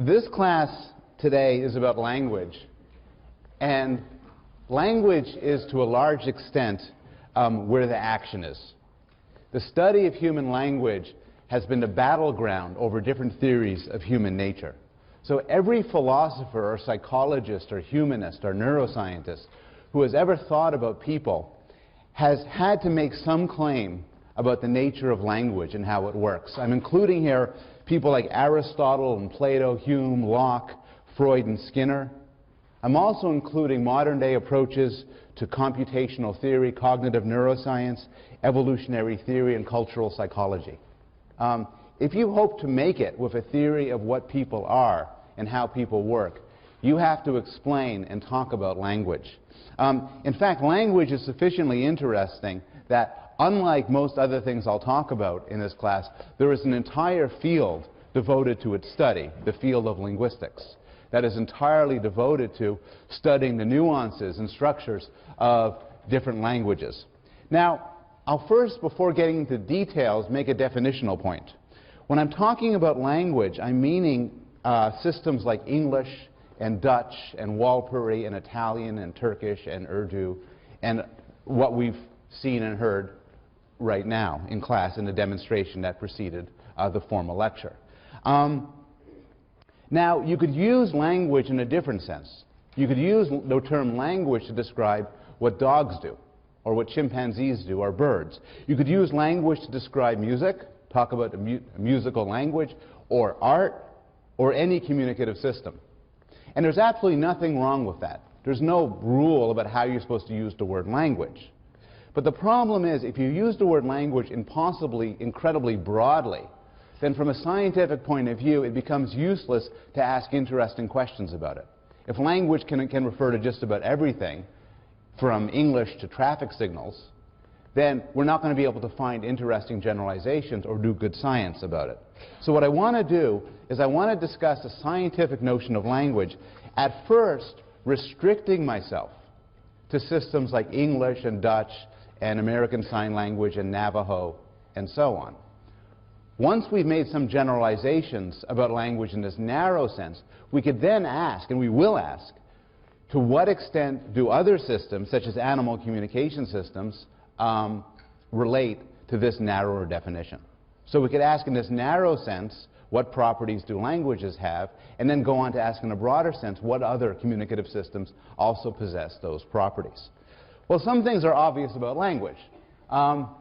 This class today is about language, and language is to a large extent where the action is. The study of human language has been the battleground over different theories of human nature. So every philosopher or psychologist or humanist or neuroscientist who has ever thought about people has had to make some claim about the nature of language and how it works. I'm including here people like Aristotle and Plato, Hume, Locke, Freud, and Skinner. I'm also including modern-day approaches to computational theory, cognitive neuroscience, evolutionary theory, and cultural psychology. If you hope to make it with a theory of what people are and how people work, you have to explain and talk about language. In fact, language is sufficiently interesting that, unlike most other things I'll talk about in this class, there is an entire field devoted to its study, the field of linguistics, that is entirely devoted to studying the nuances and structures of different languages. Now, I'll first, before getting into details, make a definitional point. When I'm talking about language, I'm meaning systems like English and Dutch and Walpuri and Italian and Turkish and Urdu and what we've seen and heard right now in class in the demonstration that preceded the formal lecture. Now, you could use language in a different sense. You could use the term language to describe what dogs do, or what chimpanzees do, or birds. You could use language to describe music, talk about a musical language, or art, or any communicative system. And there's absolutely nothing wrong with that. There's no rule about how you're supposed to use the word language. But the problem is, if you use the word language impossibly, incredibly broadly, then from a scientific point of view, it becomes useless to ask interesting questions about it. If language can refer to just about everything, from English to traffic signals, then we're not going to be able to find interesting generalizations or do good science about it. So what I want to do is I want to discuss a scientific notion of language, at first restricting myself to systems like English and Dutch and American Sign Language and Navajo and so on. Once we've made some generalizations about language in this narrow sense, we could then ask, and we will ask, to what extent do other systems, such as animal communication systems, relate to this narrower definition? So we could ask in this narrow sense, what properties do languages have, and then go on to ask in a broader sense, what other communicative systems also possess those properties? Well, some things are obvious about language. Here are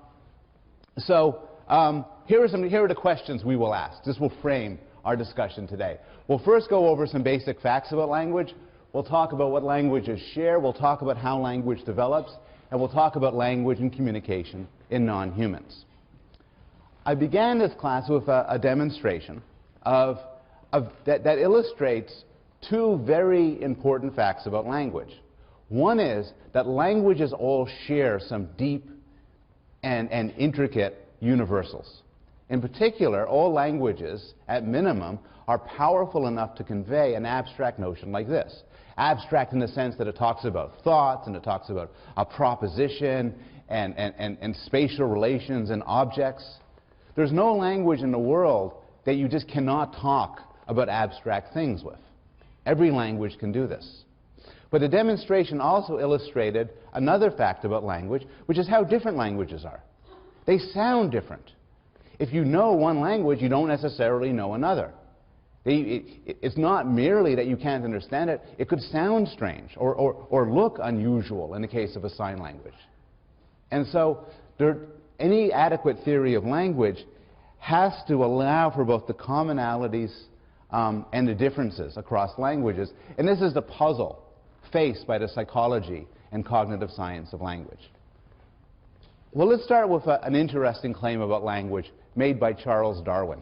the questions we will ask. This will frame our discussion today. We'll first go over some basic facts about language. We'll talk about what languages share. We'll talk about how language develops. And we'll talk about language and communication in non-humans. I began this class with a demonstration that illustrates two very important facts about language. One is that languages all share some deep and intricate universals. In particular, all languages, at minimum, are powerful enough to convey an abstract notion like this. Abstract in the sense that it talks about thoughts, and it talks about a proposition, and spatial relations and objects. There's no language in the world that you just cannot talk about abstract things with. Every language can do this. But the demonstration also illustrated another fact about language, which is how different languages are. They sound different. If you know one language, you don't necessarily know another. It's not merely that you can't understand it. It could sound strange or look unusual in the case of a sign language. And so any adequate theory of language has to allow for both the commonalities and the differences across languages. And this is the puzzle faced by the psychology and cognitive science of language. Well, let's start with an interesting claim about language made by Charles Darwin.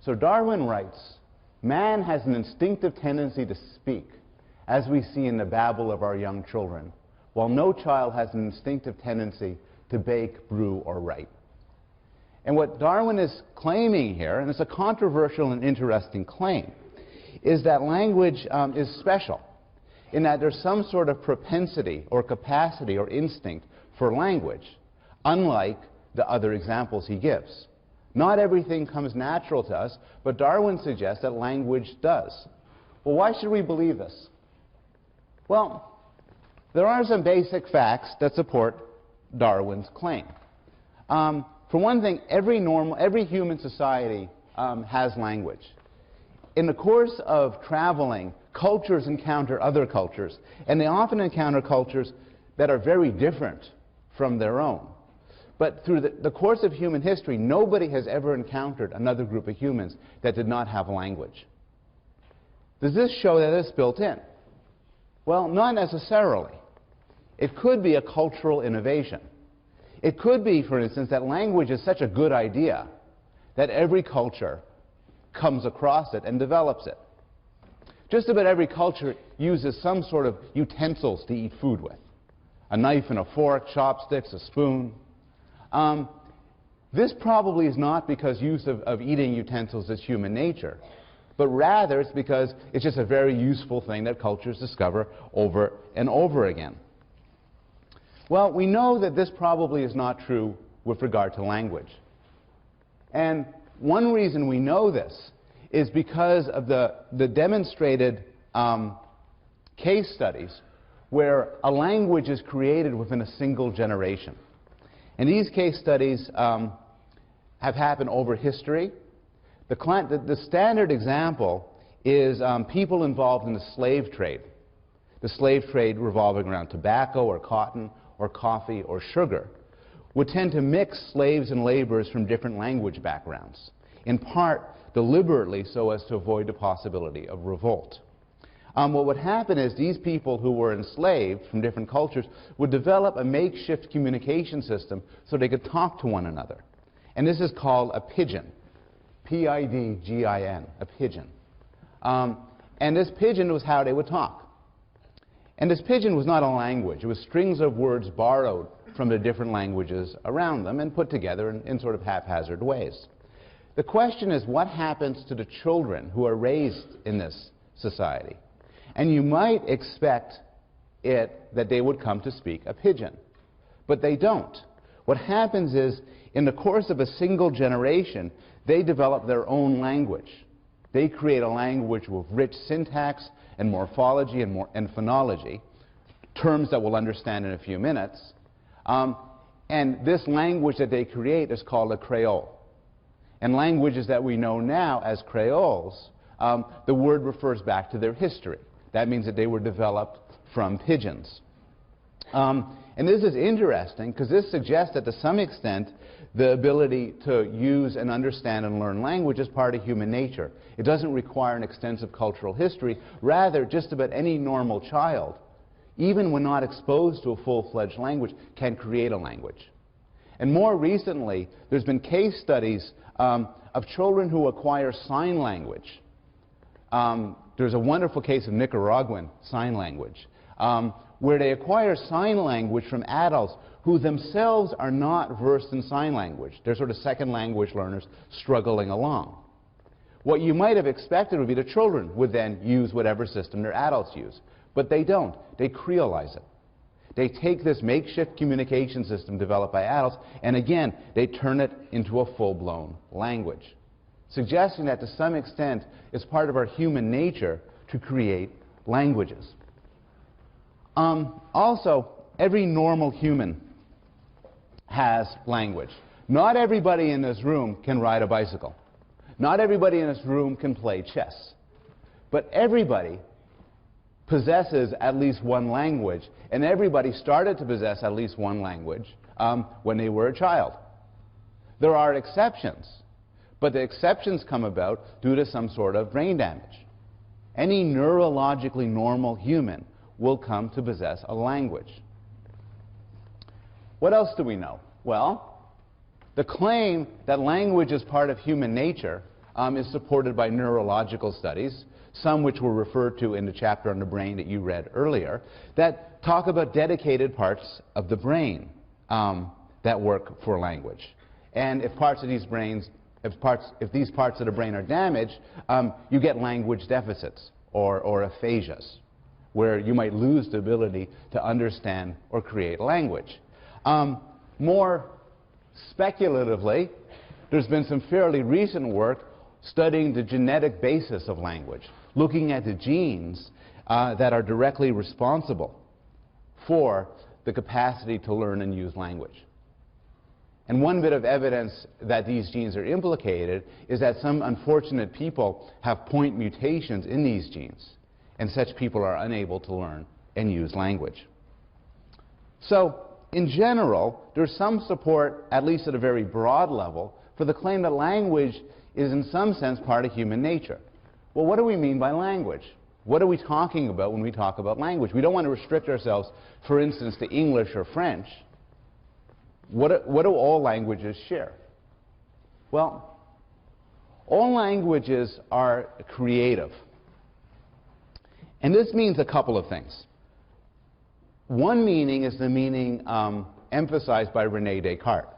So Darwin writes, "Man has an instinctive tendency to speak, as we see in the babble of our young children, while no child has an instinctive tendency to bake, brew, or write." And what Darwin is claiming here, and it's a controversial and interesting claim, is that language is special, in that there's some sort of propensity or capacity or instinct for language, unlike the other examples he gives. Not everything comes natural to us, but Darwin suggests that language does. Well, why should we believe this? Well, there are some basic facts that support Darwin's claim. For one thing, every human society has language. In the course of traveling, cultures encounter other cultures, and they often encounter cultures that are very different from their own. But through the course of human history, nobody has ever encountered another group of humans that did not have language. Does this show that it's built in? Well, not necessarily. It could be a cultural innovation. It could be, for instance, that language is such a good idea that every culture comes across it and develops it. Just about every culture uses some sort of utensils to eat food with. A knife and a fork, chopsticks, a spoon. This probably is not because use of eating utensils is human nature, but rather it's because it's just a very useful thing that cultures discover over and over again. Well, we know that this probably is not true with regard to language. And one reason we know this is because of the demonstrated case studies where a language is created within a single generation. And these case studies have happened over history. The standard example is people involved in the slave trade. The slave trade revolving around tobacco or cotton or coffee or sugar would tend to mix slaves and laborers from different language backgrounds, in part deliberately so as to avoid the possibility of revolt. What would happen is these people who were enslaved from different cultures would develop a makeshift communication system so they could talk to one another. And this is called a pidgin. P-I-D-G-I-N, a pidgin. And this pidgin was how they would talk. And this pidgin was not a language. It was strings of words borrowed from the different languages around them and put together in sort of haphazard ways. The question is, what happens to the children who are raised in this society? And you might expect that they would come to speak a pidgin, but they don't. What happens is, in the course of a single generation, they develop their own language. They create a language with rich syntax and morphology and phonology, terms that we'll understand in a few minutes. And this language that they create is called a Creole. And languages that we know now as Creoles, the word refers back to their history. That means that they were developed from pidgins. And this is interesting because this suggests that to some extent the ability to use and understand and learn language is part of human nature. It doesn't require an extensive cultural history. Rather, just about any normal child, even when not exposed to a full-fledged language, can create a language. And more recently, there's been case studies of children who acquire sign language. There's a wonderful case of Nicaraguan sign language, where they acquire sign language from adults who themselves are not versed in sign language. They're sort of second language learners struggling along. What you might have expected would be the children would then use whatever system their adults use. But they don't. They creolize it. They take this makeshift communication system developed by adults, and again, they turn it into a full-blown language, suggesting that to some extent it's part of our human nature to create languages. Also, every normal human has language. Not everybody in this room can ride a bicycle. Not everybody in this room can play chess. But everybody possesses at least one language, and everybody started to possess at least one language when they were a child. There are exceptions, but the exceptions come about due to some sort of brain damage. Any neurologically normal human will come to possess a language. What else do we know? Well, the claim that language is part of human nature is supported by neurological studies, some which were referred to in the chapter on the brain that you read earlier, that talk about dedicated parts of the brain that work for language. And if parts of these brains, if these parts of the brain are damaged, you get language deficits or aphasias, where you might lose the ability to understand or create language. More speculatively, there's been some fairly recent work studying the genetic basis of language, looking at the genes that are directly responsible for the capacity to learn and use language. And one bit of evidence that these genes are implicated is that some unfortunate people have point mutations in these genes, and such people are unable to learn and use language. So, in general, there's some support, at least at a very broad level, for the claim that language is in some sense part of human nature. Well, what do we mean by language? What are we talking about when we talk about language? We don't want to restrict ourselves, for instance, to English or French. What do all languages share? Well, all languages are creative. And this means a couple of things. One meaning is the meaning emphasized by René Descartes.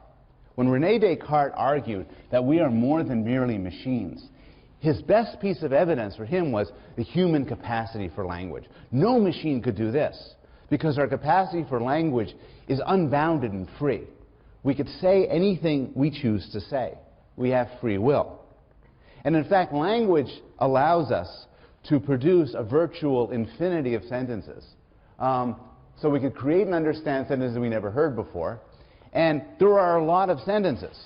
When René Descartes argued that we are more than merely machines, his best piece of evidence for him was the human capacity for language. No machine could do this, because our capacity for language is unbounded and free. We could say anything we choose to say. We have free will. And in fact, language allows us to produce a virtual infinity of sentences. So we could create and understand sentences we never heard before. And there are a lot of sentences.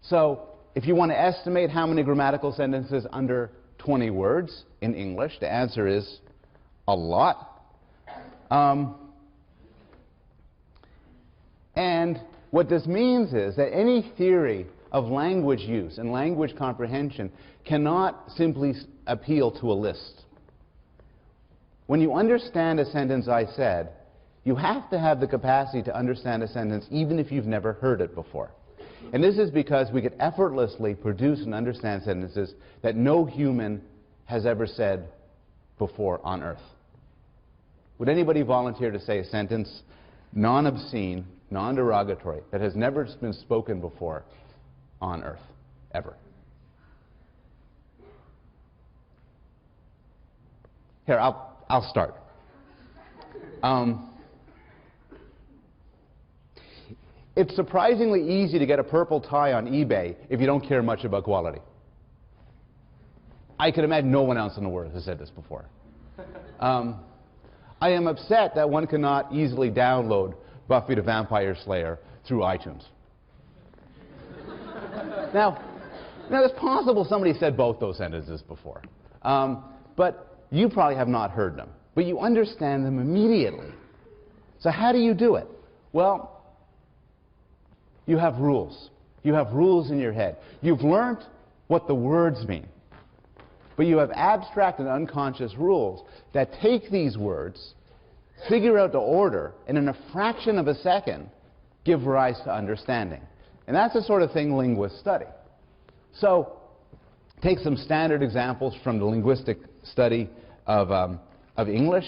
So if you want to estimate how many grammatical sentences under 20 words in English, the answer is a lot. And what this means is that any theory of language use and language comprehension cannot simply appeal to a list. When you understand a sentence I said, you have to have the capacity to understand a sentence even if you've never heard it before. And this is because we could effortlessly produce and understand sentences that no human has ever said before on Earth. Would anybody volunteer to say a sentence, non-obscene, non-derogatory, that has never been spoken before on Earth, ever? Here, I'll start. It's surprisingly easy to get a purple tie on eBay if you don't care much about quality. I can imagine no one else in the world has said this before. I am upset that one cannot easily download Buffy the Vampire Slayer through iTunes. Now, it's possible somebody said both those sentences before. But you probably have not heard them. But you understand them immediately. So how do you do it? Well, you have rules. You have rules in your head. You've learned what the words mean. But you have abstract and unconscious rules that take these words, figure out the order, and in a fraction of a second, give rise to understanding. And that's the sort of thing linguists study. So, take some standard examples from the linguistic study of English.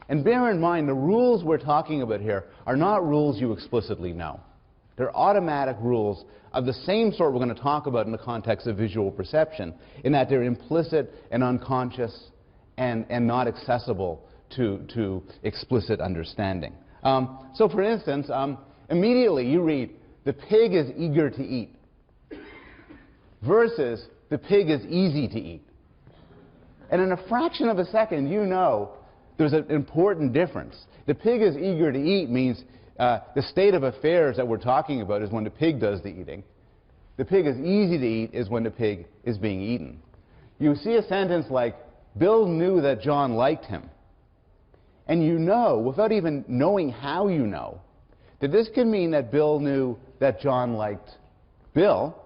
And bear in mind, the rules we're talking about here are not rules you explicitly know. They're automatic rules of the same sort we're going to talk about in the context of visual perception, in that they're implicit and unconscious and not accessible to explicit understanding. So for instance, immediately you read, the pig is eager to eat, versus the pig is easy to eat. And in a fraction of a second, you know there's an important difference. The pig is eager to eat means the state of affairs that we're talking about is when the pig does the eating. The pig is easy to eat is when the pig is being eaten. You see a sentence like, Bill knew that John liked him. And you know, without even knowing how you know, that this could mean that Bill knew that John liked Bill,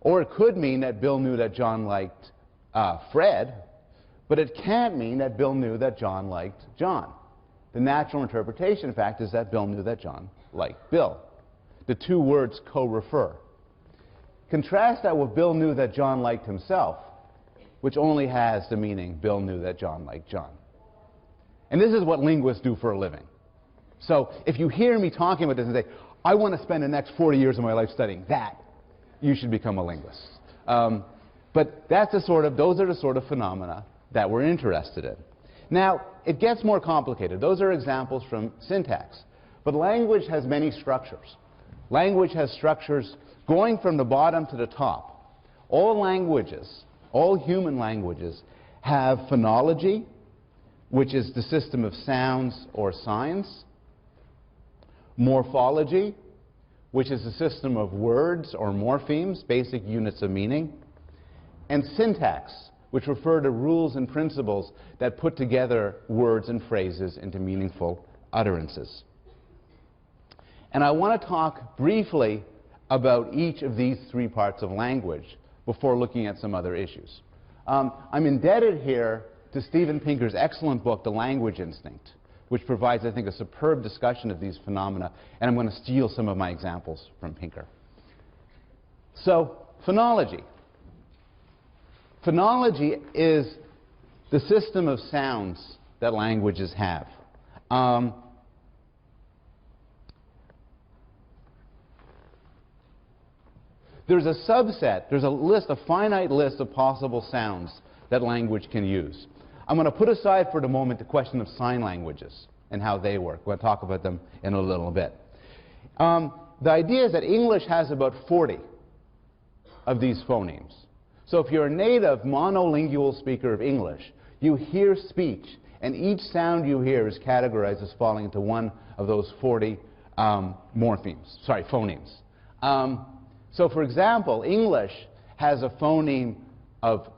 or it could mean that Bill knew that John liked Fred, but it can't mean that Bill knew that John liked John. The natural interpretation, in fact, is that Bill knew that John liked Bill. The two words co-refer. Contrast that with Bill knew that John liked himself, which only has the meaning Bill knew that John liked John. And this is what linguists do for a living. So if you hear me talking about this and say, I want to spend the next 40 years of my life studying that, you should become a linguist. But that's those are the sort of phenomena that we're interested in. Now, it gets more complicated. Those are examples from syntax. But language has many structures. Language has structures going from the bottom to the top. All languages, all human languages, have phonology, which is the system of sounds or signs, morphology, which is the system of words or morphemes, basic units of meaning, and syntax, which refer to rules and principles that put together words and phrases into meaningful utterances. And I want to talk briefly about each of these three parts of language before looking at some other issues. I'm indebted here to Steven Pinker's excellent book, The Language Instinct, which provides, I think, a superb discussion of these phenomena, and I'm going to steal some of my examples from Pinker. So, phonology. Phonology is the system of sounds that languages have. There's a subset, there's a finite list of possible sounds that language can use. I'm going to put aside for the moment the question of sign languages and how they work. We're going to talk about them in a little bit. The idea is that English has about 40 of these phonemes. So if you're a native monolingual speaker of English, you hear speech, and each sound you hear is categorized as falling into one of those 40 phonemes. So for example, English has a phoneme of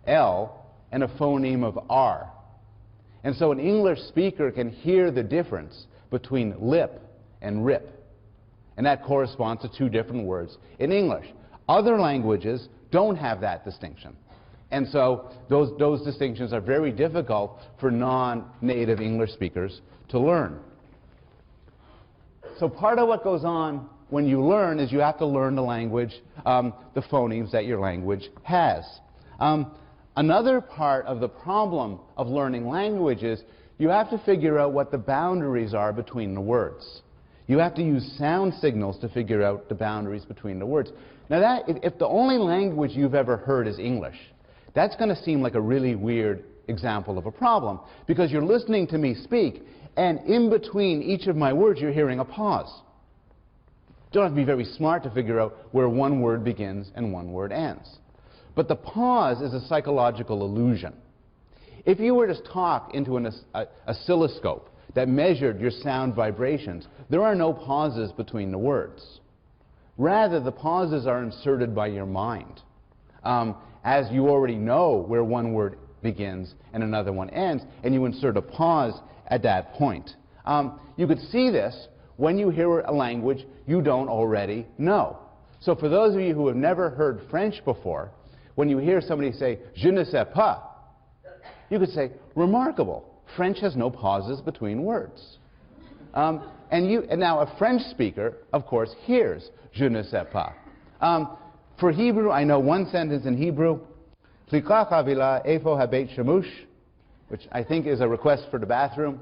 L, and a phoneme of R. And so an English speaker can hear the difference between lip and rip. And that corresponds to two different words in English. Other languages don't have that distinction. And so those distinctions are very difficult for non-native English speakers to learn. So part of what goes on when you learn is you have to learn the language, the phonemes that your language has. Another part of the problem of learning language is you have to figure out what the boundaries are between the words. You have to use sound signals to figure out the boundaries between the words. Now, if the only language you've ever heard is English, that's going to seem like a really weird example of a problem, because you're listening to me speak, and in between each of my words you're hearing a pause. You don't have to be very smart to figure out where one word begins and one word ends. But the pause is a psychological illusion. If you were to talk into an oscilloscope that measured your sound vibrations, there are no pauses between the words. Rather, the pauses are inserted by your mind, as you already know where one word begins and another one ends, and you insert a pause at that point. You could see this when you hear a language you don't already know. So for those of you who have never heard French before, when you hear somebody say, je ne sais pas, you could say, remarkable. French has no pauses between words. And now a French speaker, of course, hears je ne sais pas. For Hebrew, I know one sentence in Hebrew, which I think is a request for the bathroom.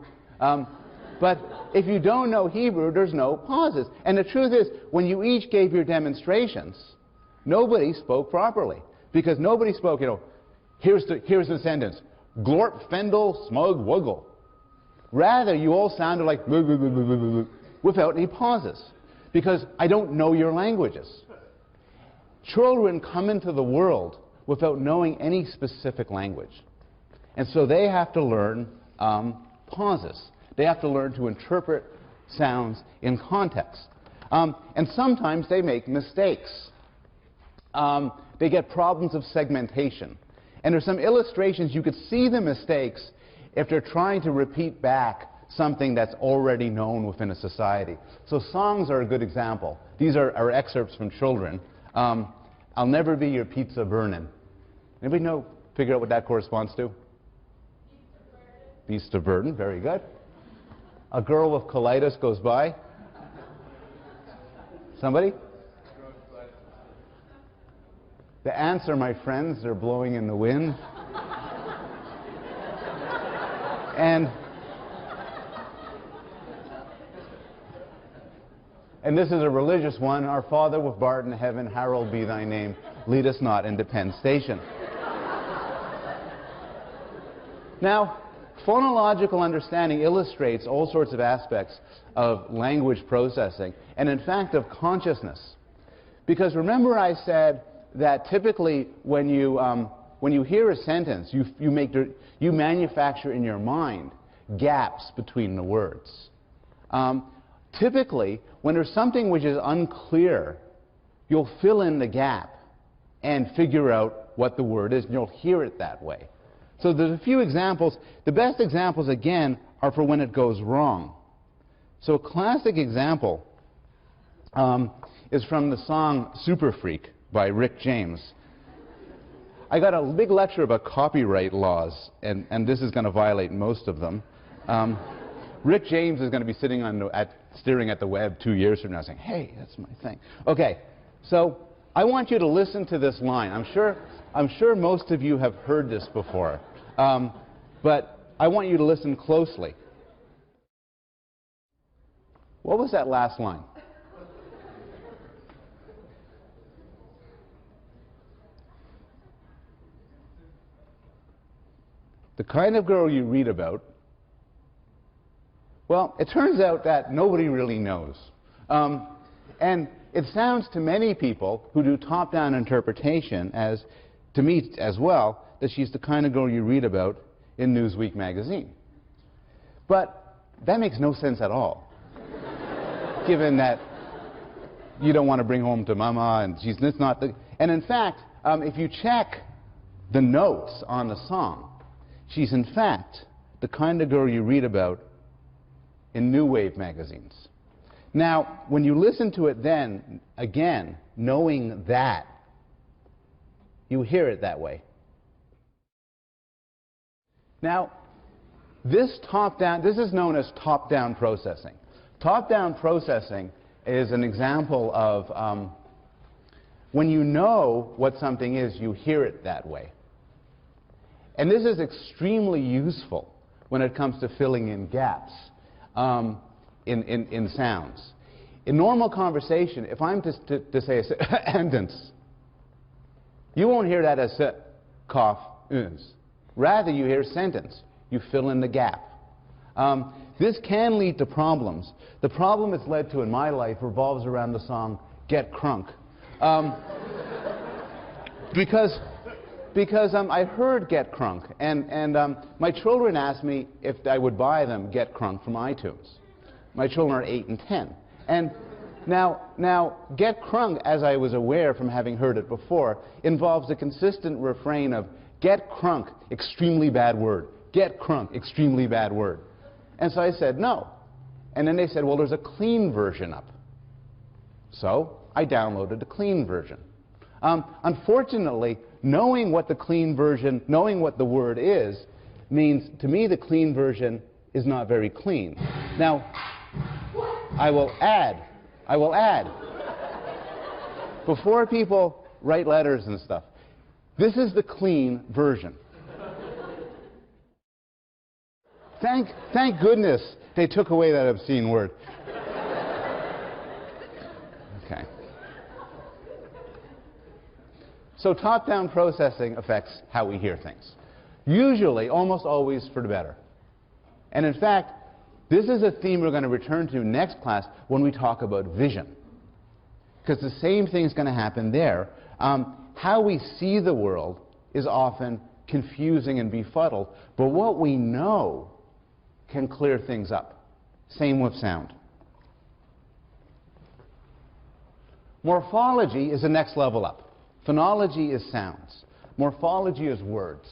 But if you don't know Hebrew, there's no pauses. And the truth is, when you each gave your demonstrations, nobody spoke properly. Because nobody spoke, here's the sentence, glorp, fendel, smug, wuggle. Rather, you all sounded like without any pauses. Because I don't know your languages. Children come into the world without knowing any specific language. And so they have to learn pauses. They have to learn to interpret sounds in context. And sometimes they make mistakes. They get problems of segmentation. And there's some illustrations you could see the mistakes if they're trying to repeat back something that's already known within a society. So songs are a good example. These are excerpts from children. I'll never be your pizza burnin'. Anybody figure out what that corresponds to? Beast of burden, very good. A girl with colitis goes by. Somebody? The answer, my friends, they're blowing in the wind. And this is a religious one. Our Father which art in heaven, hallowed be thy name. Lead us not into Penn Station. Now, Phonological understanding illustrates all sorts of aspects of language processing, and in fact of consciousness. Because remember I said that typically when you hear a sentence, you manufacture in your mind gaps between the words. Typically, when there's something which is unclear, you'll fill in the gap and figure out what the word is, and you'll hear it that way. So there's a few examples. The best examples, again, are for when it goes wrong. So a classic example is from the song Super Freak by Rick James. I got a big lecture about copyright laws, and this is going to violate most of them. Rick James is going to be sitting staring at the web 2 years from now saying, hey, that's my thing. Okay, so I want you to listen to this line. I'm sure most of you have heard this before, but I want you to listen closely. What was that last line? The kind of girl you read about. Well, it turns out that nobody really knows. And it sounds to many people who do top-down interpretation, as to me as well, that she's the kind of girl you read about in Newsweek magazine. But that makes no sense at all, given that you don't want to bring home to mama, and she's not the... And in fact, if you check the notes on the song, she's in fact the kind of girl you read about in New Wave magazines. Now, when you listen to it then, again, knowing that, you hear it that way. Now, this is known as top-down processing. Top-down processing is an example of when you know what something is, you hear it that way. And this is extremely useful when it comes to filling in gaps in sounds. In normal conversation, if I'm to say a sentence, you won't hear that as cough, rather you hear sentence. You fill in the gap. This can lead to problems. The problem it's led to in my life revolves around the song Get Crunk. Because I heard Get Crunk, and my children asked me if I would buy them Get Crunk from iTunes. My children are 8 and 10. And now Get Crunk, as I was aware from having heard it before, involves a consistent refrain of Get Crunk, extremely bad word. Get Crunk, extremely bad word. And so I said no. And then they said, well, there's a clean version up. So I downloaded the clean version. Unfortunately, knowing what the clean version, knowing what the word is, means to me the clean version is not very clean. Now, I will add, before people write letters and stuff, this is the clean version. Thank goodness they took away that obscene word. Okay. So top-down processing affects how we hear things. Usually, almost always for the better. And in fact, this is a theme we're going to return to next class when we talk about vision. Because the same thing is going to happen there. How we see the world is often confusing and befuddled, but what we know can clear things up. Same with sound. Morphology is the next level up. Phonology is sounds. Morphology is words.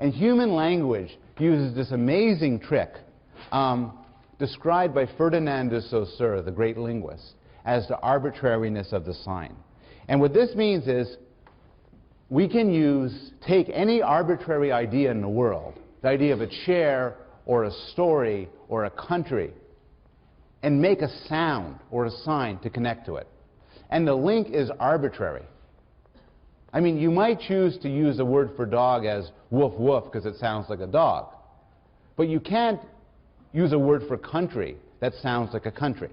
And human language uses this amazing trick described by Ferdinand de Saussure, the great linguist, as the arbitrariness of the sign. And what this means is we can take any arbitrary idea in the world, the idea of a chair or a story or a country, and make a sound or a sign to connect to it. And the link is arbitrary. I mean, you might choose to use the word for dog as woof woof because it sounds like a dog. But you can't use a word for country that sounds like a country.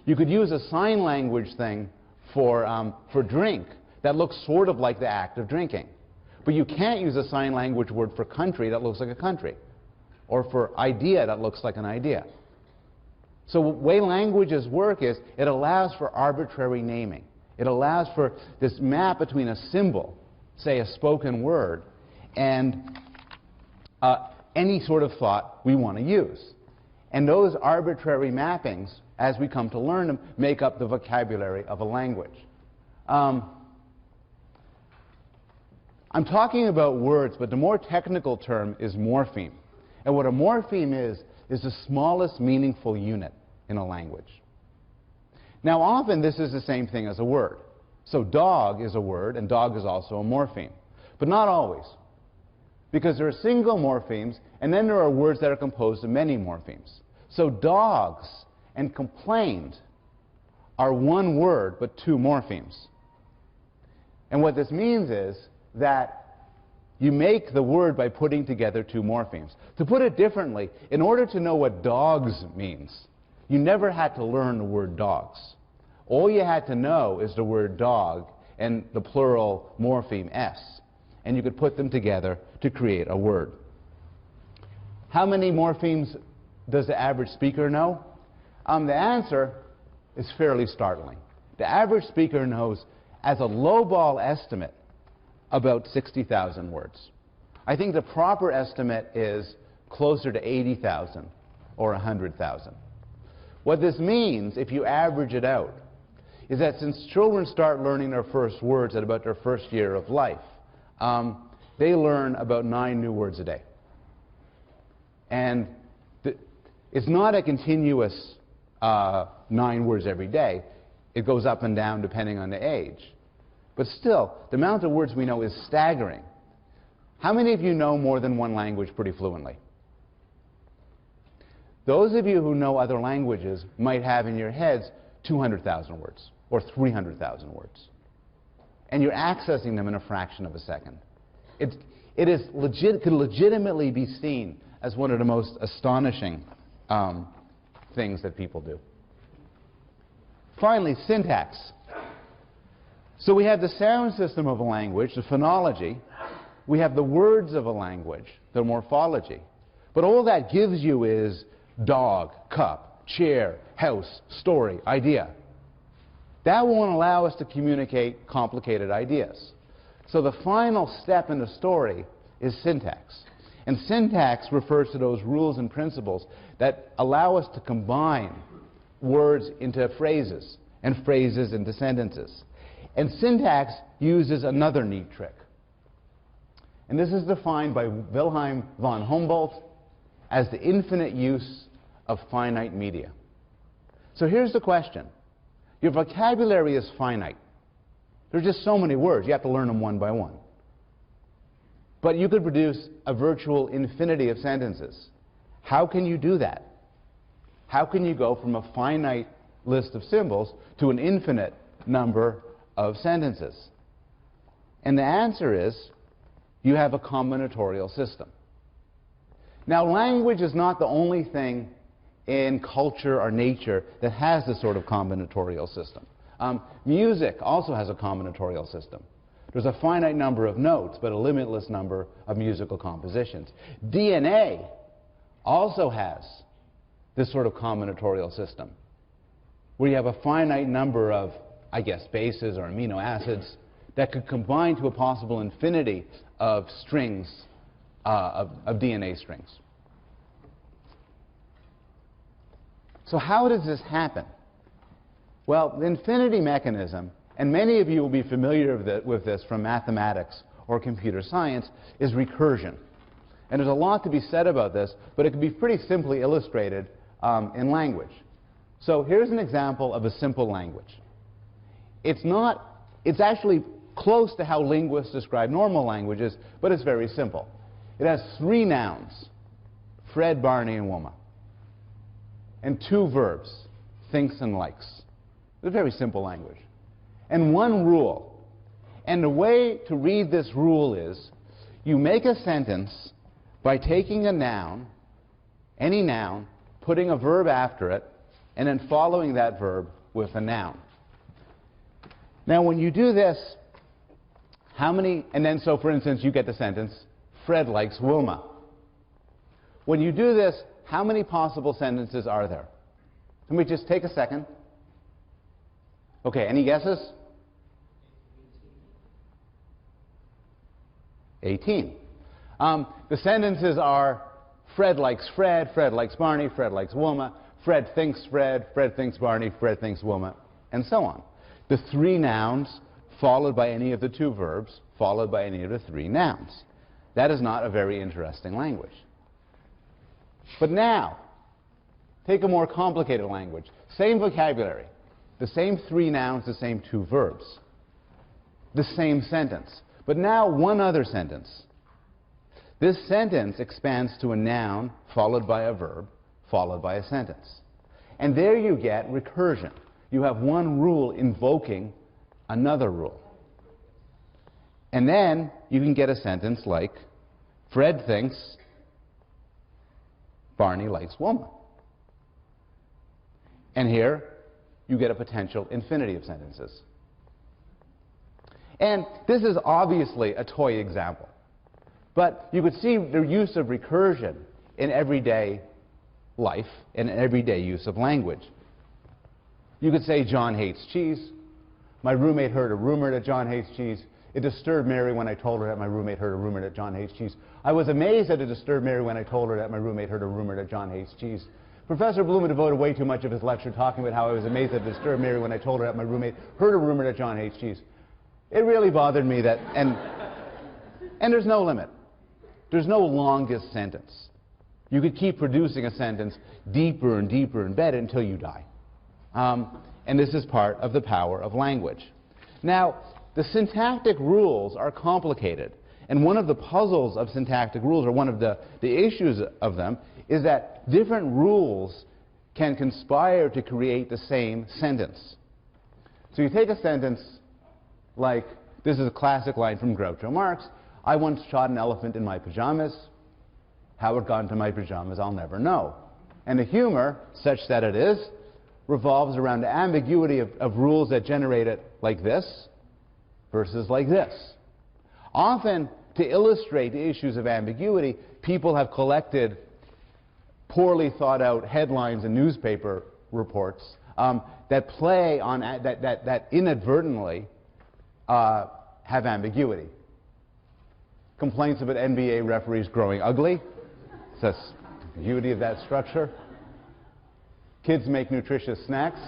You could use a sign language thing for drink that looks sort of like the act of drinking. But you can't use a sign language word for country that looks like a country. or for idea that looks like an idea. So the way languages work is it allows for arbitrary naming. It allows for this map between a symbol, say a spoken word, and any sort of thought we want to use. And those arbitrary mappings, as we come to learn them, make up the vocabulary of a language. I'm talking about words, but the more technical term is morpheme. And what a morpheme is the smallest meaningful unit in a language. Now, often this is the same thing as a word. So dog is a word, and dog is also a morpheme. But not always. Because there are single morphemes, and then there are words that are composed of many morphemes. So dogs and complained are one word, but two morphemes. And what this means is that you make the word by putting together two morphemes. To put it differently, in order to know what dogs means, you never had to learn the word dogs. All you had to know is the word dog and the plural morpheme s, and you could put them together to create a word. How many morphemes does the average speaker know? The answer is fairly startling. The average speaker knows, as a lowball estimate, about 60,000 words. I think the proper estimate is closer to 80,000 or 100,000. What this means, if you average it out, is that since children start learning their first words at about their first year of life, they learn about 9 new words a day. And it's not a continuous 9 words every day. It goes up and down depending on the age. But still, the amount of words we know is staggering. How many of you know more than one language pretty fluently? Those of you who know other languages might have in your heads 200,000 words or 300,000 words. And you're accessing them in a fraction of a second. It could legitimately be seen as one of the most astonishing things that people do. Finally, syntax. So we have the sound system of a language, the phonology. We have the words of a language, the morphology. But all that gives you is dog, cup, chair, house, story, idea. That won't allow us to communicate complicated ideas. So the final step in the story is syntax. And syntax refers to those rules and principles that allow us to combine words into phrases and phrases into sentences. And syntax uses another neat trick. And this is defined by Wilhelm von Humboldt as the infinite use of finite media. So here's the question. Your vocabulary is finite. There's just so many words. You have to learn them one by one. But you could produce a virtual infinity of sentences. How can you do that? How can you go from a finite list of symbols to an infinite number of sentences? And the answer is you have a combinatorial system. Now, language is not the only thing in culture or nature that has this sort of combinatorial system. Music also has a combinatorial system. There's a finite number of notes, but a limitless number of musical compositions. DNA also has this sort of combinatorial system, where you have a finite number of, I guess, bases or amino acids that could combine to a possible infinity of strings, of DNA strings. So how does this happen? Well, the infinity mechanism, and many of you will be familiar with this from mathematics or computer science, is recursion. And there's a lot to be said about this, but it can be pretty simply illustrated in language. So here's an example of a simple language. It's actually close to how linguists describe normal languages, but it's very simple. It has 3 nouns, Fred, Barney, and Wilma, and 2 verbs, thinks and likes. It's a very simple language. And 1 rule. And the way to read this rule is you make a sentence by taking a noun, any noun, putting a verb after it, and then following that verb with a noun. Now, when you do this, and then so for instance, you get the sentence, Fred likes Wilma. when you do this, how many possible sentences are there? Let me just take a second. Okay, any guesses? 18. The sentences are Fred likes Fred, Fred likes Barney, Fred likes Wilma, Fred thinks Fred, Fred thinks Barney, Fred thinks Wilma, and so on. The three nouns followed by any of the two verbs, followed by any of the three nouns. That is not a very interesting language. But now, take a more complicated language. Same vocabulary, the same three nouns, the same two verbs, the same sentence. But now one other sentence. This sentence expands to a noun followed by a verb, followed by a sentence. And there you get recursion. You have one rule invoking another rule. And then you can get a sentence like, Fred thinks Barney likes Wilma. And here you get a potential infinity of sentences. And this is obviously a toy example. But you could see the use of recursion in everyday life and everyday use of language. You could say, John hates cheese. My roommate heard a rumor that John hates cheese. It disturbed Mary when I told her that my roommate heard a rumor that John hates cheese. I was amazed that it disturbed Mary when I told her that my roommate heard a rumor that John hates cheese. Professor Bloom devoted way too much of his lecture talking about how I was amazed that it disturbed Mary when I told her that my roommate heard a rumor that John hates cheese. It really bothered me that, and there's no limit. There's no longest sentence. You could keep producing a sentence deeper and deeper embedded until you die. And this is part of the power of language. Now, the syntactic rules are complicated. And one of the puzzles of syntactic rules, or one of the issues of them, is that different rules can conspire to create the same sentence. So you take a sentence like, this is a classic line from Groucho Marx, I once shot an elephant in my pajamas. How it got into my pajamas, I'll never know. And the humor, such that it is, revolves around the ambiguity of rules that generate it like this versus like this. Often, to illustrate the issues of ambiguity, people have collected poorly thought out headlines and newspaper reports that play on, that inadvertently have ambiguity. Complaints about NBA referees growing ugly. It's the beauty of that structure. Kids make nutritious snacks.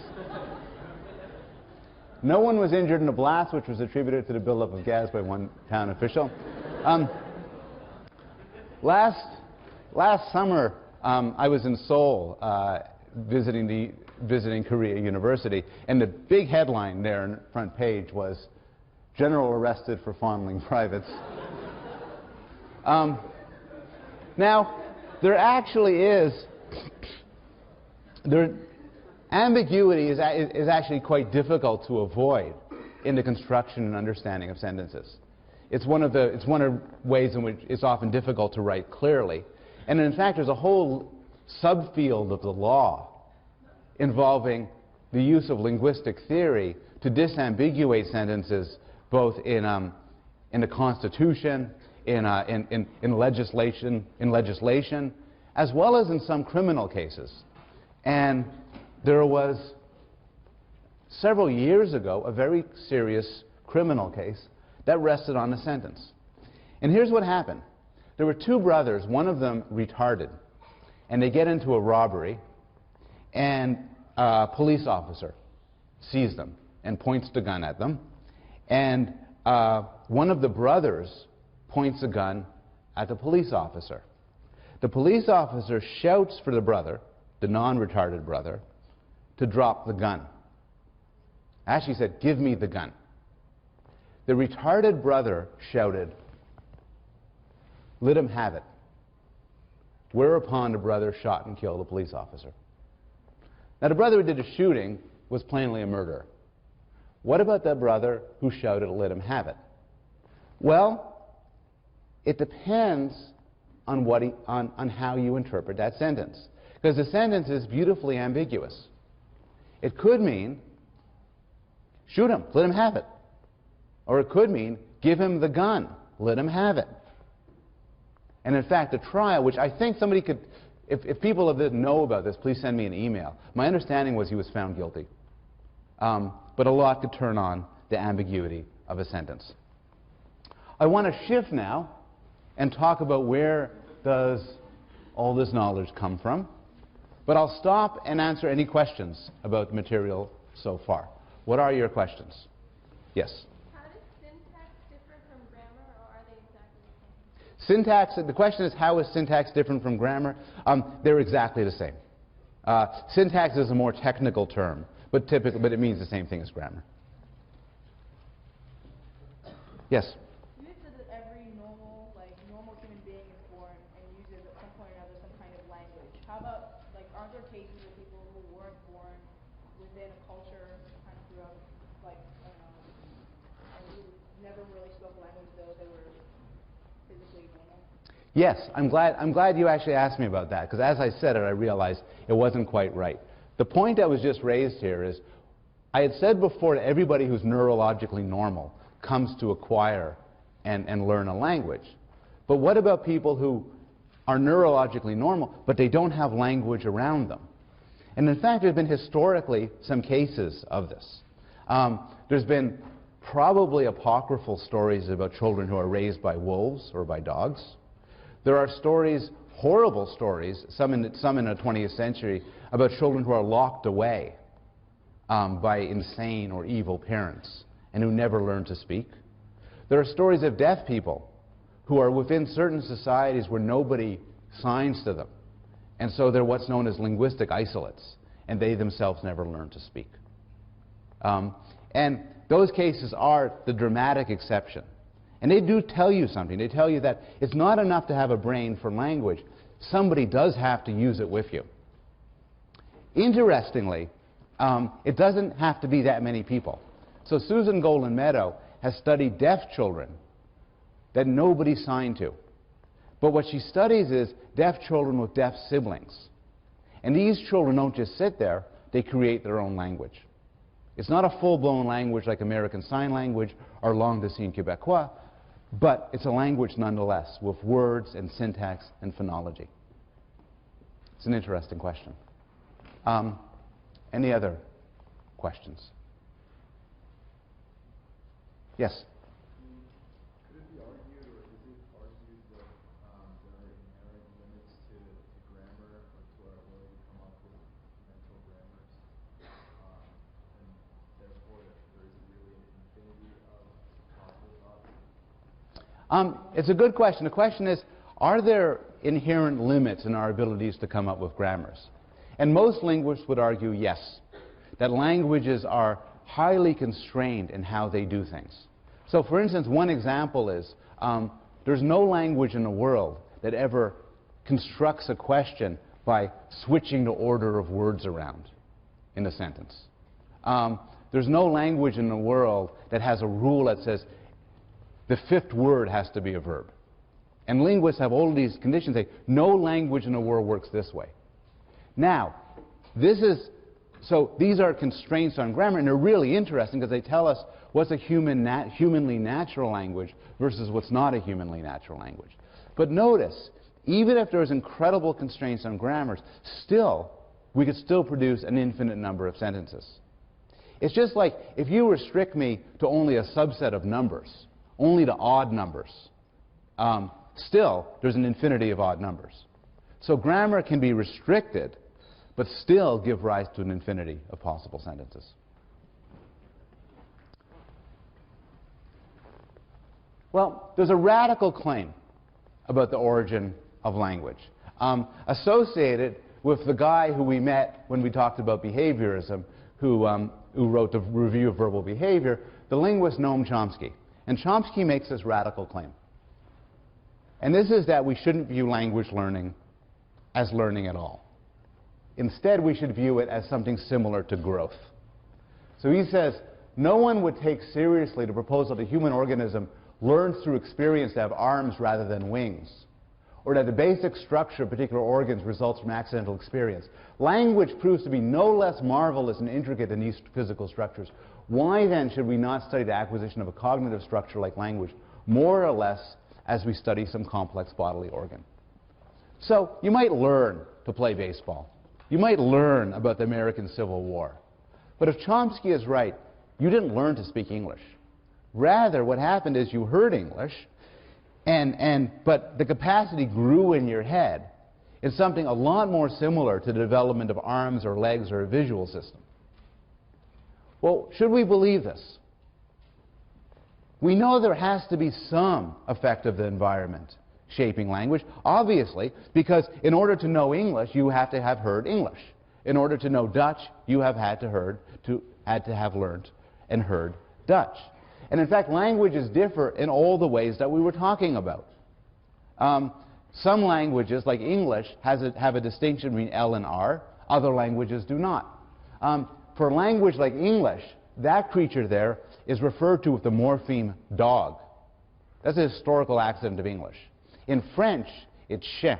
No one was injured in a blast, which was attributed to the buildup of gas by one town official. Last summer, I was in Seoul visiting Korea University, and the big headline there on the front page was, General arrested for fondling privates. Now, there actually is, ambiguity is actually quite difficult to avoid in the construction and understanding of sentences. It's one of the ways in which it's often difficult to write clearly. And in fact, there's a whole subfield of the law involving the use of linguistic theory to disambiguate sentences both in the Constitution, in legislation, as well as in some criminal cases. And there was, several years ago, a very serious criminal case that rested on a sentence. And here's what happened. There were two brothers, one of them retarded, and they get into a robbery, and a police officer sees them and points the gun at them, and one of the brothers points a gun at the police officer. The police officer shouts for the brother, the non-retarded brother, to drop the gun. Actually said, give me the gun. The retarded brother shouted, let him have it. Whereupon the brother shot and killed a police officer. Now the brother who did the shooting was plainly a murderer. What about the brother who shouted, let him have it? Well, it depends on, on how you interpret that sentence. Because the sentence is beautifully ambiguous. It could mean, shoot him, let him have it. Or it could mean, give him the gun, let him have it. And in fact, the trial, which I think somebody could, if people that know about this, please send me an email. My understanding was he was found guilty. But a lot could turn on the ambiguity of a sentence. I want to shift now and talk about where does all this knowledge come from. But I'll stop and answer any questions about the material so far. What are your questions? Yes? How does syntax differ from grammar, or are they exactly the same? Syntax, the question is, how is syntax different from grammar? They're exactly the same. Syntax is a more technical term, but it means the same thing as grammar. Yes? You had said that every normal human being is born and uses at some point or another some kind of language. How about, aren't there cases of people who weren't born within a culture kind of grew up, and who never really spoke a language though they were physically normal? Yes, I'm glad you actually asked me about that, because as I said it, I realized it wasn't quite right. The point that was just raised here is, I had said before that everybody who's neurologically normal comes to acquire and learn a language. But what about people who are neurologically normal, but they don't have language around them? And in fact, there's been historically some cases of this. There's been probably apocryphal stories about children who are raised by wolves or by dogs. There are stories, horrible stories, some in the 20th century, about children who are locked away by insane or evil parents and who never learn to speak. There are stories of deaf people who are within certain societies where nobody signs to them. And so they're what's known as linguistic isolates, and they themselves never learn to speak. And those cases are the dramatic exception. And they do tell you something. They tell you that it's not enough to have a brain for language. Somebody does have to use it with you. Interestingly, it doesn't have to be that many people. So Susan Golden Meadow has studied deaf children that nobody signed to. But what she studies is deaf children with deaf siblings. And these children don't just sit there, they create their own language. It's not a full-blown language like American Sign Language or Langue des Signes Québécois, but it's a language nonetheless with words and syntax and phonology. It's an interesting question. Any other questions? Yes? Could it be argued, or is it argued, that there are inherent limits to grammar, or to our ability to come up with mental grammars, and therefore that there isn't really an infinity of possible thoughts? It's a good question. The question is, are there inherent limits in our abilities to come up with grammars? And most linguists would argue yes, that languages are highly constrained in how they do things. So for instance, one example is there's no language in the world that ever constructs a question by switching the order of words around in a sentence. There's no language in the world that has a rule that says the fifth word has to be a verb. And linguists have all these conditions say no language in the world works this way. Now, so these are constraints on grammar, and they're really interesting because they tell us what's a humanly natural language versus what's not a humanly natural language. But notice, even if there's incredible constraints on grammars, we could still produce an infinite number of sentences. It's just like if you restrict me to only a subset of numbers, only to odd numbers, still there's an infinity of odd numbers. So grammar can be restricted, but still give rise to an infinity of possible sentences. Well, there's a radical claim about the origin of language, associated with the guy who we met when we talked about behaviorism, who wrote the Review of Verbal Behavior, the linguist Noam Chomsky. And Chomsky makes this radical claim. And this is that we shouldn't view language learning as learning at all. Instead, we should view it as something similar to growth. So he says, no one would take seriously the proposal that the human organism learns through experience to have arms rather than wings, or that the basic structure of particular organs results from accidental experience. Language proves to be no less marvelous and intricate than these physical structures. Why then should we not study the acquisition of a cognitive structure like language more or less as we study some complex bodily organ. So you might learn to play baseball. You might learn about the American Civil War. But if Chomsky is right, you didn't learn to speak English. Rather, what happened is you heard English, but the capacity grew in your head in something a lot more similar to the development of arms or legs or a visual system. Well, should we believe this? We know there has to be some effect of the environment shaping language, obviously, because in order to know English, you have to have heard English. In order to know Dutch, you have had to have learned and heard Dutch. And in fact, languages differ in all the ways that we were talking about. Some languages, like English, have a distinction between L and R. Other languages do not. For a language like English, that creature there is referred to with the morpheme dog. That's a historical accident of English. In French, it's chien.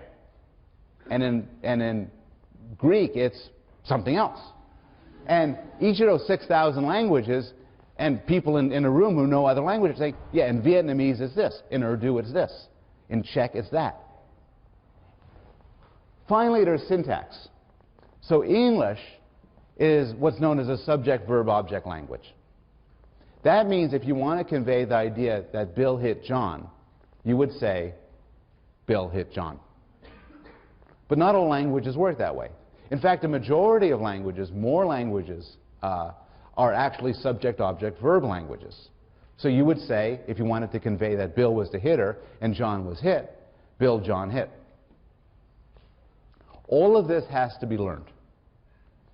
And in Greek, it's something else. And each of those 6,000 languages, and people in a room who know other languages say, yeah, in Vietnamese it's this, in Urdu it's this, in Czech it's that. Finally, there's syntax. So English is what's known as a subject-verb-object language. That means if you want to convey the idea that Bill hit John, you would say, Bill hit John. But not all languages work that way. In fact, a majority of languages, more languages, are actually subject-object-verb languages. So you would say, if you wanted to convey that Bill was the hitter and John was hit, Bill, John hit. All of this has to be learned.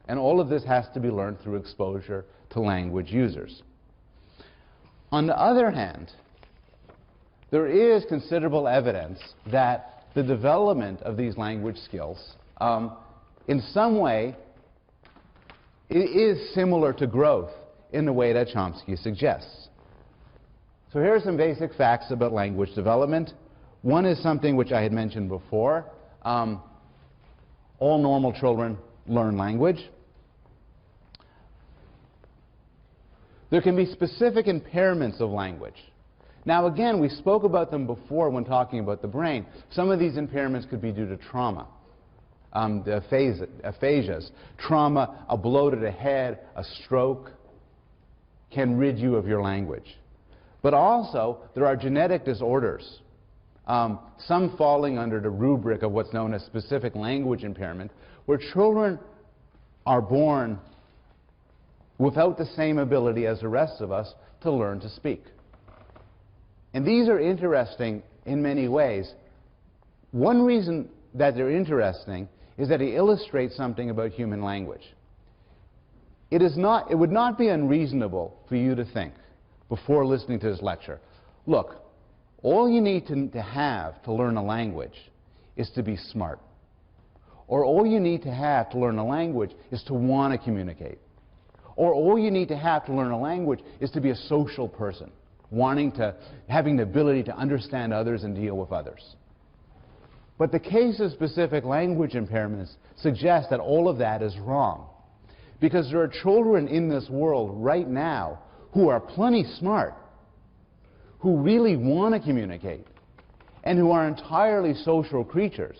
And all of this has to be learned through exposure to language users. On the other hand, there is considerable evidence that the development of these language skills, in some way, it is similar to growth in the way that Chomsky suggests. So here are some basic facts about language development. One is something which I had mentioned before. All normal children learn language. There can be specific impairments of language. Now again, we spoke about them before when talking about the brain. Some of these impairments could be due to trauma. The aphasias. Trauma, a blow to the head, a stroke can rid you of your language. But also, there are genetic disorders, some falling under the rubric of what's known as specific language impairment, where children are born without the same ability as the rest of us to learn to speak. And these are interesting in many ways. One reason that they're interesting is that they illustrate something about human language. It would not be unreasonable for you to think, before listening to this lecture, look, all you need to have to learn a language is to be smart. Or all you need to have to learn a language is to want to communicate. Or all you need to have to learn a language is to be a social person, having the ability to understand others and deal with others. But the case of specific language impairments suggests that all of that is wrong. Because there are children in this world right now who are plenty smart, who really want to communicate, and who are entirely social creatures,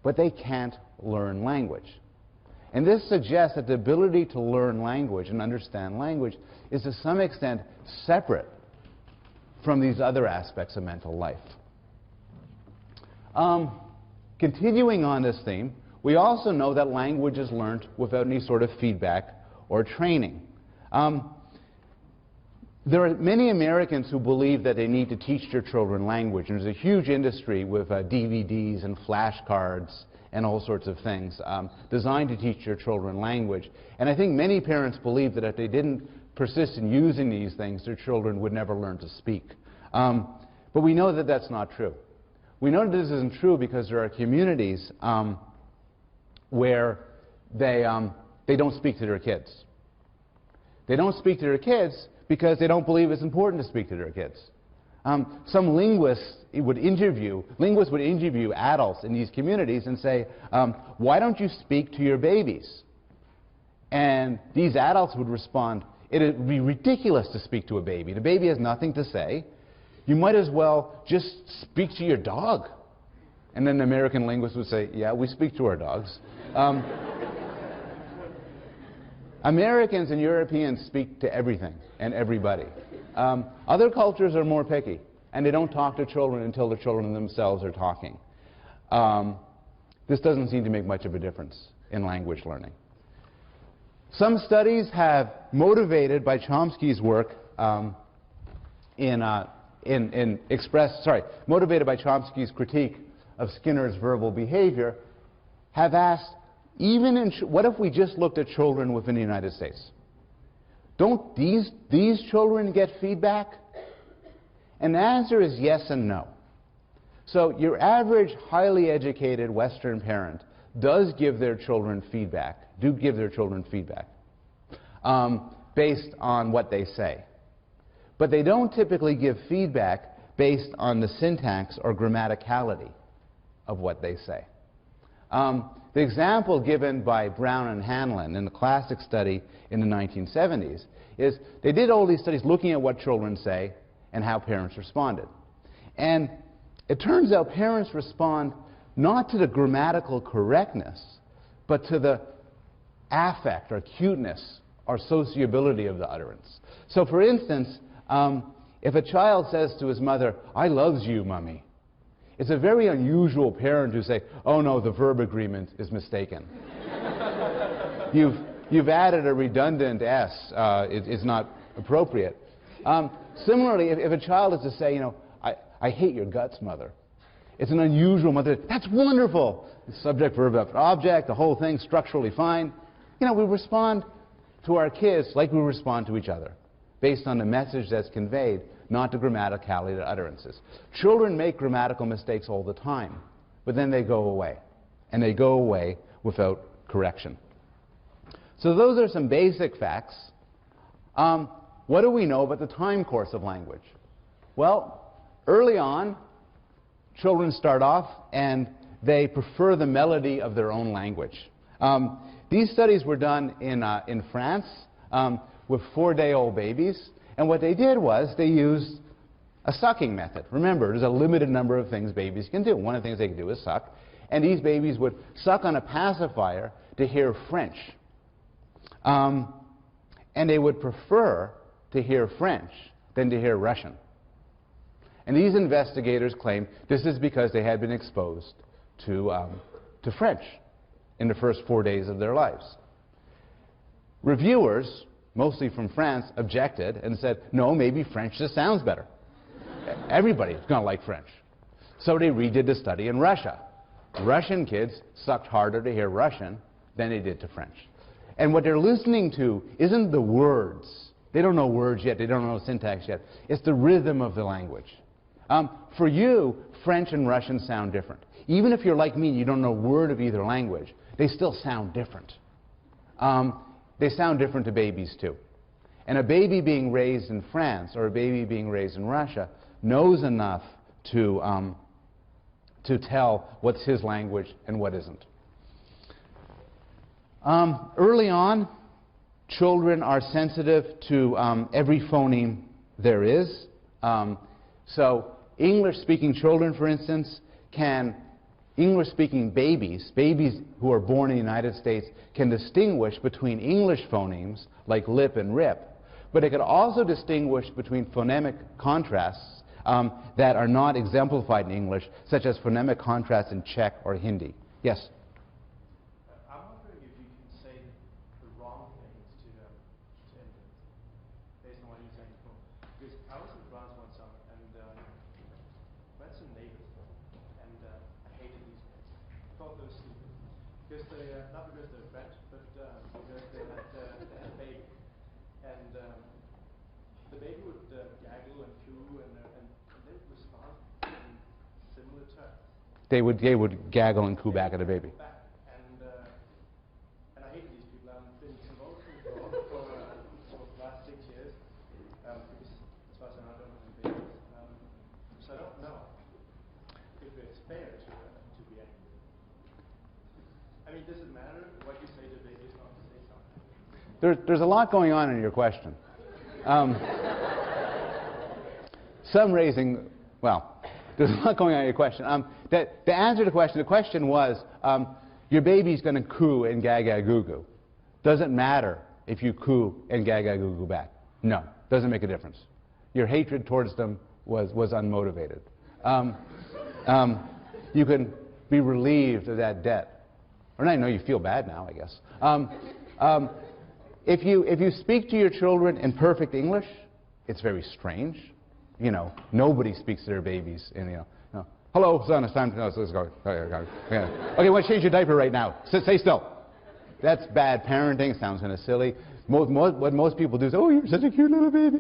but they can't learn language. And this suggests that the ability to learn language and understand language is to some extent separate from these other aspects of mental life. Continuing on this theme, we also know that language is learned without any sort of feedback or training. There are many Americans who believe that they need to teach their children language, and there's a huge industry with DVDs and flashcards and all sorts of things designed to teach their children language. And I think many parents believe that if they didn't persist in using these things, their children would never learn to speak. But we know that that's not true. We know that this isn't true because there are communities where they don't speak to their kids. They don't speak to their kids because they don't believe it's important to speak to their kids. Some linguists would interview adults in these communities and say, why don't you speak to your babies? And these adults would respond, it would be ridiculous to speak to a baby. The baby has nothing to say. you might as well just speak to your dog. And then an American linguist would say, yeah, we speak to our dogs. Americans and Europeans speak to everything and everybody. Other cultures are more picky, and they don't talk to children until the children themselves are talking. This doesn't seem to make much of a difference in language learning. Some studies have motivated by Chomsky's work motivated by Chomsky's critique of Skinner's verbal behavior, have asked, what if we just looked at children within the United States? Don't these children get feedback? And the answer is yes and no. So your average highly educated Western parent does give their children feedback, based on what they say. But they don't typically give feedback based on the syntax or grammaticality of what they say. The example given by Brown and Hanlon in the classic study in the 1970s is they did all these studies looking at what children say and how parents responded. And it turns out parents respond not to the grammatical correctness, but to the affect or cuteness or sociability of the utterance. So for instance, if a child says to his mother, "I loves you, Mummy," it's a very unusual parent to say, "Oh no, the verb agreement is mistaken." You've added a redundant S. It's not appropriate. Similarly, if a child is to say, you know, I hate your guts, Mother. It's an unusual mother. That's wonderful. Subject, verb, object, the whole thing structurally fine. You know, we respond to our kids like we respond to each other, based on the message that's conveyed, not the grammaticality of the utterances. Children make grammatical mistakes all the time, but then they go away, and they go away without correction. So those are some basic facts. What do we know about the time course of language? Well, early on, children start off and they prefer the melody of their own language. These studies were done in France with 4-day-old babies, and what they did was they used a sucking method. Remember, there's a limited number of things babies can do. One of the things they can do is suck, and these babies would suck on a pacifier to hear French. And they would prefer to hear French than to hear Russian. And these investigators claim this is because they had been exposed to French in the first 4 days of their lives. Reviewers, mostly from France, objected and said, no, maybe French just sounds better. Everybody's going to like French. So they redid the study in Russia. Russian kids sucked harder to hear Russian than they did to French. And what they're listening to isn't the words. They don't know words yet. They don't know syntax yet. It's the rhythm of the language. For you, French and Russian sound different. Even if you're like me and you don't know a word of either language, they still sound different. They sound different to babies too. And a baby being raised in France or a baby being raised in Russia knows enough to tell what's his language and what isn't. Early on, children are sensitive to every phoneme there is. So English-speaking children, for instance, English-speaking babies who are born in the United States can distinguish between English phonemes like lip and rip, but they can also distinguish between phonemic contrasts that are not exemplified in English, such as phonemic contrasts in Czech or Hindi. Yes? I'm wondering if you can say the wrong things to infants, based on what you're saying before. Because I was in France one summer, and met some neighbors, and I hated these kids. I thought they were stupid. Because they, not because they're French, but because they had a baby. And the baby would gaggle and coo, and they would respond in similar terms. They would gaggle and coo back at the baby. And I hated these people. I've been involved for the last 6 years, because as far as I know, I don't have any babies. So I don't know if it's fair to be angry. I mean, does it matter what you say to babies, not to say something? There's a lot going on in your question. some raising, well, there's a lot going on in your question. The answer to the question was, your baby's going to coo and gaga goo goo. Doesn't matter if you coo and gaga goo goo back. No, doesn't make a difference. Your hatred towards them was unmotivated. You can be relieved of that debt. Or I know you feel bad now, I guess. If you speak to your children in perfect English, it's very strange. You know, nobody speaks to their babies in, you know, hello, son, it's time to, no, let's go. Okay, well, change your diaper right now. Stay still. That's bad parenting. Sounds kind of silly. What most people do is, oh, you're such a cute little baby.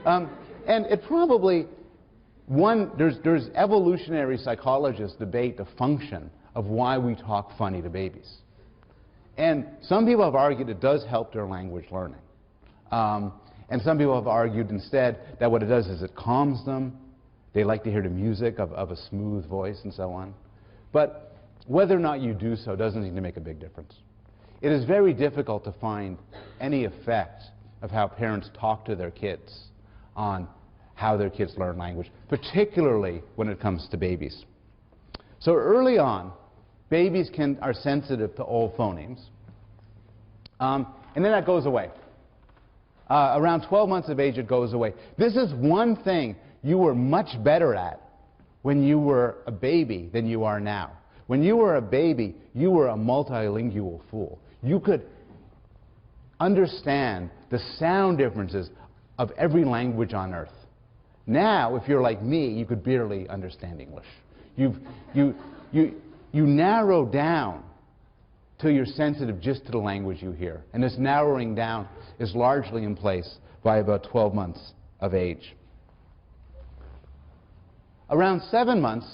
And it probably, there's evolutionary psychologists debate the function of why we talk funny to babies. And some people have argued it does help their language learning. And some people have argued instead that what it does is it calms them. They like to hear the music of a smooth voice and so on. But whether or not you do so doesn't seem to make a big difference. It is very difficult to find any effect of how parents talk to their kids on how their kids learn language, particularly when it comes to babies. So early on, babies are sensitive to all phonemes. And then that goes away. Around 12 months of age, it goes away. This is one thing you were much better at when you were a baby than you are now. When you were a baby, you were a multilingual fool. You could understand the sound differences of every language on earth. Now, if you're like me, you could barely understand English. You narrow down till you're sensitive just to the language you hear. And this narrowing down is largely in place by about 12 months of age. Around 7 months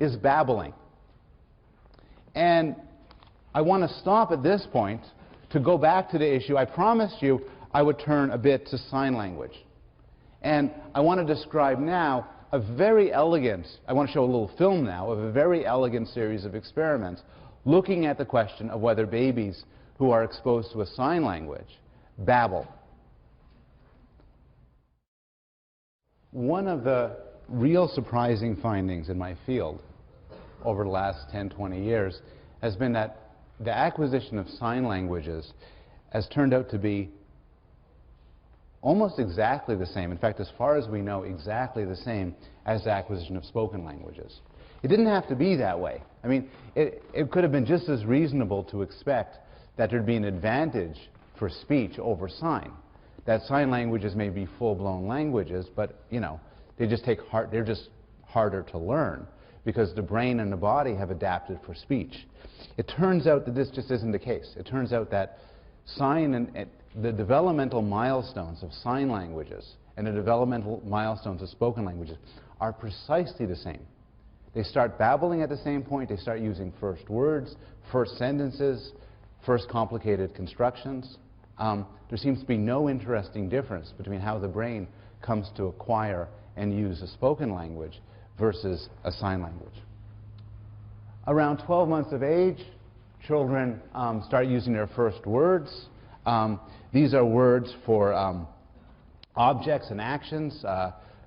is babbling. And I want to stop at this point to go back to the issue. I promised you I would turn a bit to sign language. And I want to describe now a very elegant, I want to show a little film now of a very elegant series of experiments looking at the question of whether babies who are exposed to a sign language babble. One of the real surprising findings in my field over the last 10, 20 years has been that the acquisition of sign languages has turned out to be almost exactly the same, in fact, as far as we know, exactly the same as the acquisition of spoken languages. It didn't have to be that way. I mean, it could have been just as reasonable to expect that there'd be an advantage for speech over sign. That sign languages may be full-blown languages, but, you know, they're just harder to learn because the brain and the body have adapted for speech. It turns out that this just isn't the case. It turns out that the developmental milestones of sign languages and the developmental milestones of spoken languages are precisely the same. They start babbling at the same point. They start using first words, first sentences, first complicated constructions. There seems to be no interesting difference between how the brain comes to acquire and use a spoken language versus a sign language. Around 12 months of age, children start using their first words. These are words for objects and actions,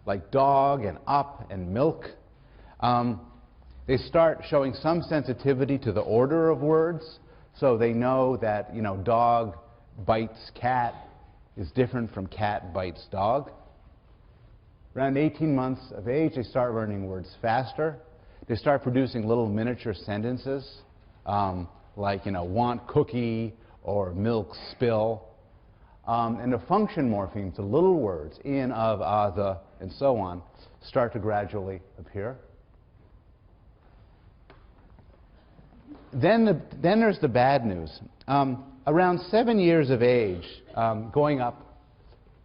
like dog and up and milk. They start showing some sensitivity to the order of words, so they know that, you know, dog bites cat is different from cat bites dog. Around 18 months of age, they start learning words faster. They start producing little miniature sentences, like, you know, want cookie or milk spill. And the function morphemes, the little words, in, of, the, and so on, start to gradually appear. Then there's the bad news. Around 7 years of age, going up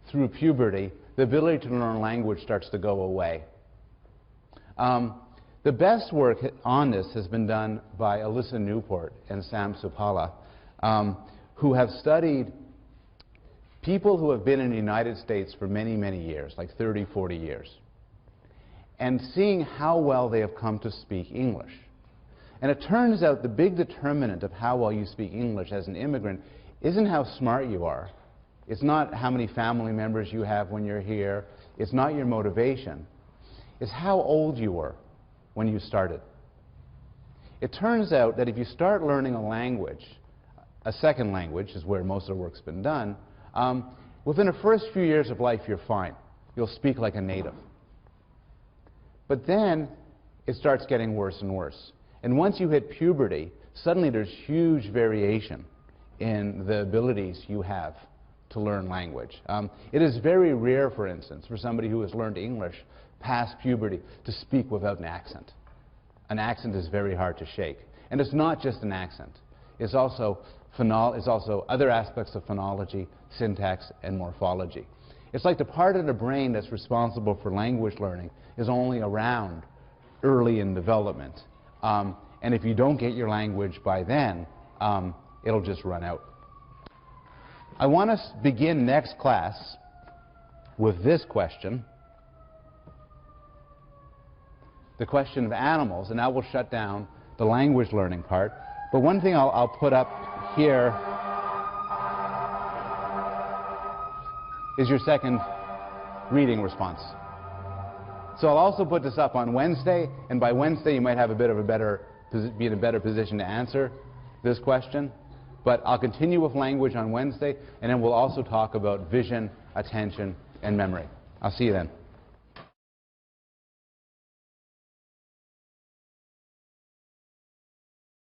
through puberty, the ability to learn language starts to go away. The best work on this has been done by Alyssa Newport and Sam Supala, who have studied people who have been in the United States for many, many years, like 30, 40 years, and seeing how well they have come to speak English. And it turns out the big determinant of how well you speak English as an immigrant isn't how smart you are. It's not how many family members you have when you're here. It's not your motivation. is how old you were when you started. It turns out that if you start learning a language, a second language is where most of the work's been done, within the first few years of life you're fine. You'll speak like a native. But then it starts getting worse and worse. And once you hit puberty, suddenly there's huge variation in the abilities you have to learn language. It is very rare, for instance, for somebody who has learned English past puberty to speak without an accent. An accent is very hard to shake. And it's not just an accent. It's also other aspects of phonology, syntax, and morphology. It's like the part of the brain that's responsible for language learning is only around early in development. And if you don't get your language by then, it'll just run out. I want to begin next class with this question. The question of animals, and that will shut down the language learning part. But one thing I'll put up here is your second reading response. So I'll also put this up on Wednesday, and by Wednesday you might have be in a better position to answer this question. But I'll continue with language on Wednesday, and then we'll also talk about vision, attention, and memory. I'll see you then.